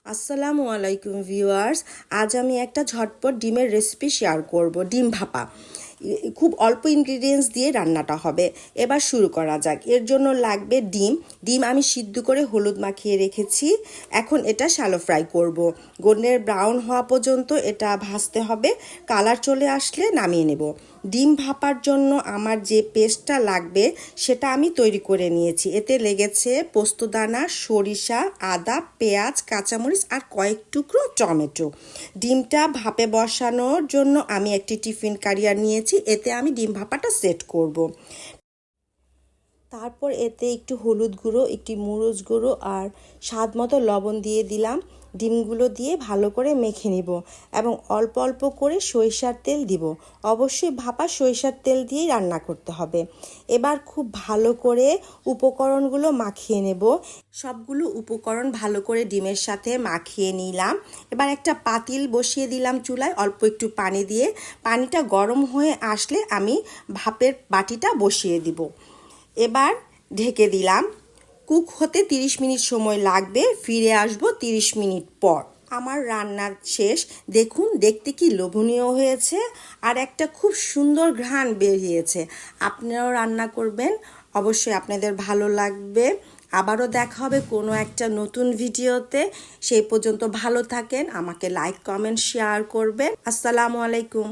আসসালামু আলাইকুম ভিউয়ার্স। আজ আমি একটা ঝটপট ডিমের রেসিপি শেয়ার করব, ডিম ভাপা। খুব অল্প ইনগ্রিডিয়েন্টস দিয়ে রান্নাটা হবে। এবার শুরু করা যাক। এর জন্য লাগবে ডিম। ডিম আমি সিদ্ধ করে হলুদ মাখিয়ে রেখেছি। এখন এটা শ্যালো ফ্রাই করব। গোল্ডেন ব্রাউন হওয়া পর্যন্ত এটা ভাজতে হবে। কালার চলে আসলে নামিয়ে নেব। ডিম ভাপার জন্য আমার যে পেস্টটা লাগবে সেটা আমি তৈরি করে নিয়েছি। এতে লেগেছে পোস্তদানা, সরিষা, আদা, পেঁয়াজ, কাঁচামরিচ আর কয়েক টুকরো টমেটো। ডিমটা ভাপে বসানোর জন্য আমি একটি টিফিন কারিয়ার নিয়েছি। এতে আমি ডিম ভাপাটা সেট করব। তারপর এতে একটু হলুদ গুঁড়ো, একটি মরিচ গুঁড়ো আর স্বাদ মতো লবণ দিয়ে দিলাম। ডিমগুলো দিয়ে ভালো করে মেখে নিব এবং অল্প অল্প করে সরিষার তেল দিব। অবশ্যই ভাপা সরিষার তেল দিয়েই রান্না করতে হবে। এবার খুব ভালো করে উপকরণগুলো মাখিয়ে নেব। সবগুলো উপকরণ ভালো করে ডিমের সাথে মাখিয়ে নিলাম। এবার একটা পাতিল বসিয়ে দিলাম চুলায়, অল্প একটু পানি দিয়ে। পানিটা গরম হয়ে আসলে আমি ভাপের বাটিটা বসিয়ে দিব। এবার ঢেকে দিলাম। কুক হতে 30 মিনিট সময় লাগবে। ফিরে আসবো 30 মিনিট পর। আমার রান্নার শেষ। দেখুন, দেখতে কি লোভনীয় হয়েছে আর একটা খুব সুন্দর ঘ্রাণ বেরিয়েছে। আপনারাও রান্না করবেন, অবশ্যই আপনাদের ভালো লাগবে। আবারও দেখা হবে কোনো একটা নতুন ভিডিওতে। সেই পর্যন্ত ভালো থাকেন। আমাকে লাইক, কমেন্ট, শেয়ার করবেন। আসসালামু আলাইকুম।